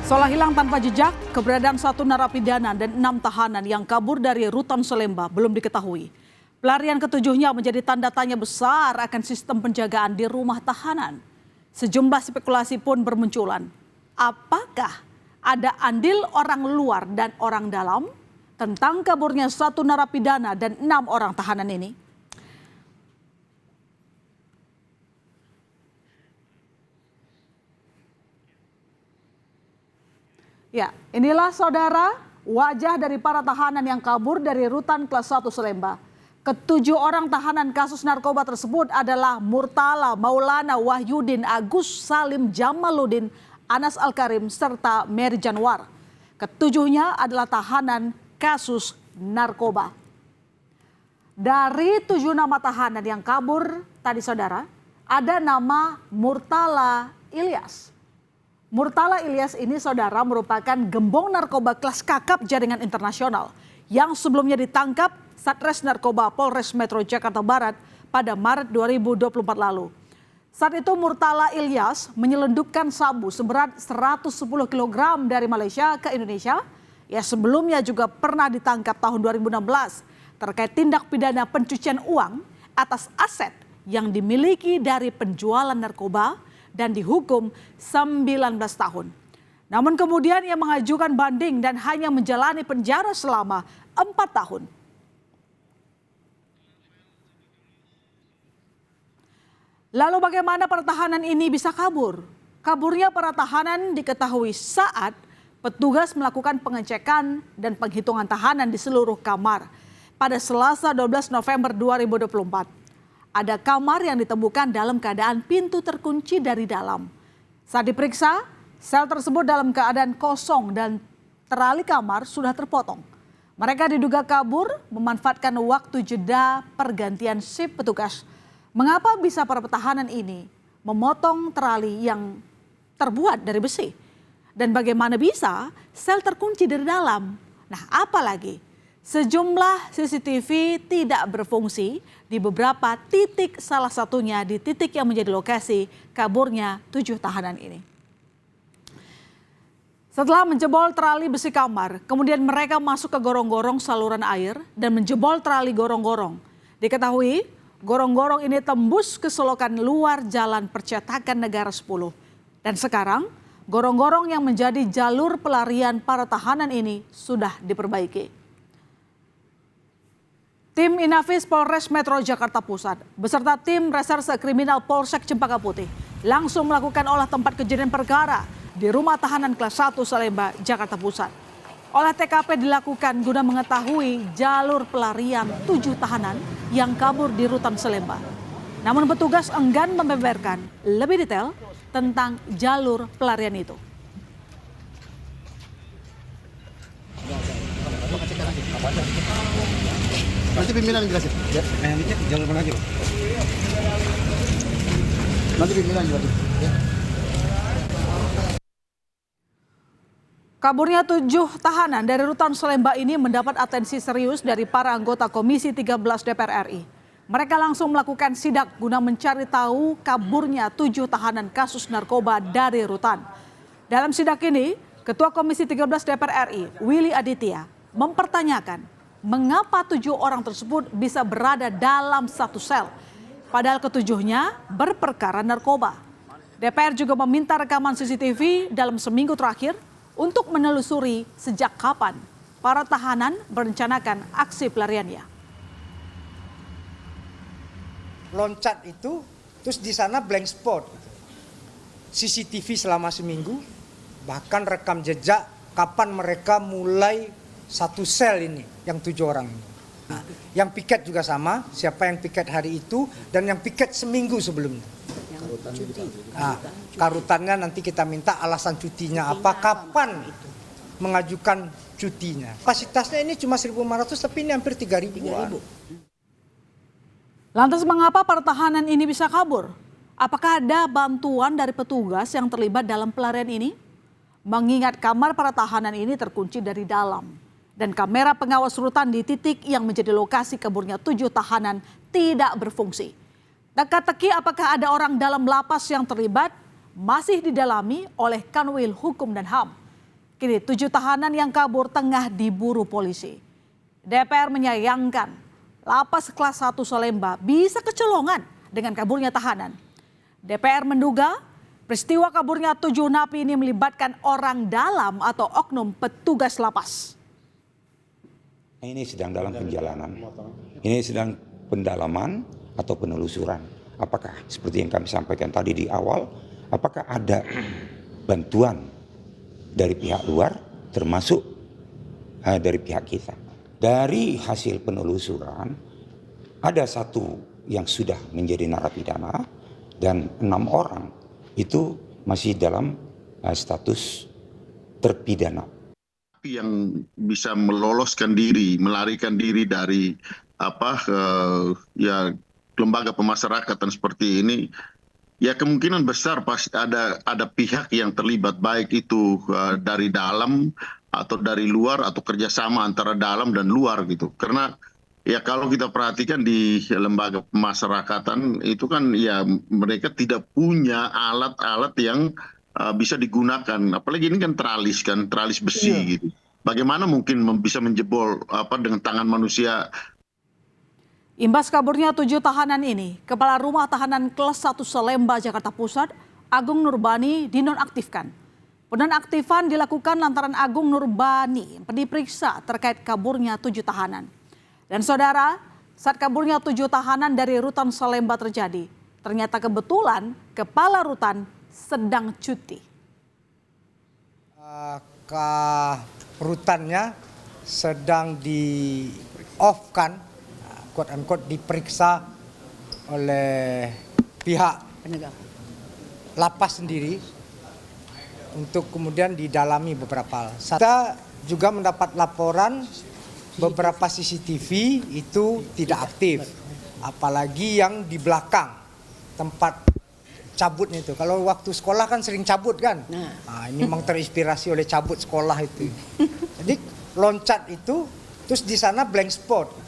Seolah hilang tanpa jejak, keberadaan satu narapidana dan 6 tahanan yang kabur dari rutan Salemba belum diketahui. Pelarian ketujuhnya menjadi tanda tanya besar akan sistem penjagaan di rumah tahanan. Sejumlah spekulasi pun bermunculan. Apakah ada andil orang luar dan orang dalam tentang kaburnya satu narapidana dan 6 orang tahanan ini? Ya, inilah saudara wajah dari para tahanan yang kabur dari rutan kelas 1 Salemba. Ketujuh orang tahanan kasus narkoba tersebut adalah Murtala, Maulana, Wahyudin, Agus, Salim, Jamaluddin, Anas Al-Karim, serta Mary Janwar. Ketujuhnya adalah tahanan kasus narkoba. Dari 7 nama tahanan yang kabur tadi saudara, ada nama Murtala Ilyas. Murtala Ilyas ini saudara merupakan gembong narkoba kelas kakap jaringan internasional yang sebelumnya ditangkap Satres Narkoba Polres Metro Jakarta Barat pada Maret 2024 lalu. Saat itu Murtala Ilyas menyelundupkan sabu seberat 110 kg dari Malaysia ke Indonesia. Ya, sebelumnya juga pernah ditangkap tahun 2016 terkait tindak pidana pencucian uang atas aset yang dimiliki dari penjualan narkoba dan dihukum 19 tahun. Namun kemudian ia mengajukan banding dan hanya menjalani penjara selama 4 tahun. Lalu bagaimana para tahanan ini bisa kabur? Kaburnya para tahanan diketahui saat petugas melakukan pengecekan dan penghitungan tahanan di seluruh kamar pada Selasa 12 November 2024. Ada kamar yang ditemukan dalam keadaan pintu terkunci dari dalam. Saat diperiksa, sel tersebut dalam keadaan kosong dan terali kamar sudah terpotong. Mereka diduga kabur memanfaatkan waktu jeda pergantian shift petugas. Mengapa bisa para tahanan ini memotong terali yang terbuat dari besi? Dan bagaimana bisa sel terkunci dari dalam? Nah, apalagi sejumlah CCTV tidak berfungsi di beberapa titik, salah satunya di titik yang menjadi lokasi kaburnya 7 tahanan ini. Setelah menjebol terali besi kamar, kemudian mereka masuk ke gorong-gorong saluran air dan menjebol terali gorong-gorong. Diketahui gorong-gorong ini tembus ke selokan luar Jalan Percetakan Negara 10. Dan sekarang gorong-gorong yang menjadi jalur pelarian para tahanan ini sudah diperbaiki. Tim Inafis Polres Metro Jakarta Pusat beserta tim Reserse Kriminal Polsek Cempaka Putih langsung melakukan olah tempat kejadian perkara di rumah tahanan kelas 1 Salemba, Jakarta Pusat. Olah TKP dilakukan guna mengetahui jalur pelarian 7 tahanan yang kabur di rutan Salemba. Namun petugas enggan membeberkan lebih detail tentang jalur pelarian itu. Nanti pimpinan jelasin. Ya, nanti jalur mana aja, Pak? Nanti pimpinan jelasin. Ya. Kaburnya 7 tahanan dari rutan Salemba ini mendapat atensi serius dari para anggota Komisi 13 DPR RI. Mereka langsung melakukan sidak guna mencari tahu kaburnya 7 tahanan kasus narkoba dari rutan. Dalam sidak ini, Ketua Komisi 13 DPR RI, Willy Aditya, mempertanyakan mengapa 7 orang tersebut bisa berada dalam satu sel, padahal ketujuhnya berperkara narkoba. DPR juga meminta rekaman CCTV dalam seminggu terakhir untuk menelusuri sejak kapan para tahanan merencanakan aksi pelariannya. Loncat itu, terus di sana blank spot. CCTV selama seminggu, bahkan rekam jejak kapan mereka mulai satu sel ini, yang 7 orang ini. Nah, yang piket juga sama, siapa yang piket hari itu dan yang piket seminggu sebelumnya. Nah, karutannya nanti kita minta alasan cutinya apa, kapan mengajukan cutinya. Kapasitasnya ini cuma 1.500 tapi ini hampir 3.000-an. Lantas mengapa para tahanan ini bisa kabur? Apakah ada bantuan dari petugas yang terlibat dalam pelarian ini? Mengingat kamar para tahanan ini terkunci dari dalam. Dan kamera pengawas rutan di titik yang menjadi lokasi kaburnya 7 tahanan tidak berfungsi. Teka-teki apakah ada orang dalam lapas yang terlibat masih didalami oleh Kanwil Hukum dan HAM. Kini 7 tahanan yang kabur tengah diburu polisi. DPR menyayangkan lapas kelas 1 Salemba bisa kecolongan dengan kaburnya tahanan. DPR menduga peristiwa kaburnya 7 napi ini melibatkan orang dalam atau oknum petugas lapas. Ini sedang dalam penjalanan, ini sedang pendalaman atau penelusuran. Apakah seperti yang kami sampaikan tadi di awal, apakah ada bantuan dari pihak luar termasuk dari pihak kita. Dari hasil penelusuran ada 1 yang sudah menjadi narapidana dan 6 orang itu masih dalam status terpidana. Yang bisa meloloskan diri, melarikan diri dari lembaga pemasyarakatan seperti ini, ya kemungkinan besar pasti ada pihak yang terlibat, baik itu dari dalam atau dari luar atau kerjasama antara dalam dan luar gitu. Karena ya kalau kita perhatikan di lembaga pemasyarakatan itu kan ya mereka tidak punya alat-alat yang bisa digunakan, apalagi ini kan teralis besi gitu. Bagaimana mungkin bisa menjebol dengan tangan manusia? Imbas kaburnya 7 tahanan ini, Kepala Rumah Tahanan Kelas 1 Salemba, Jakarta Pusat, Agung Nurbani dinonaktifkan. Penonaktifan dilakukan lantaran Agung Nurbani diperiksa terkait kaburnya 7 tahanan. Dan saudara, saat kaburnya 7 tahanan dari rutan Salemba terjadi, ternyata kebetulan Kepala Rutan sedang cuti. Rutannya sedang di off-kan, quote unquote, diperiksa oleh pihak lapas sendiri untuk kemudian didalami beberapa hal. Kita juga mendapat laporan beberapa CCTV itu tidak aktif, apalagi yang di belakang tempat cabutnya itu. Kalau waktu sekolah kan sering cabut kan. Nah, ini memang terinspirasi oleh cabut sekolah itu. Jadi loncat itu, terus di sana blank spot.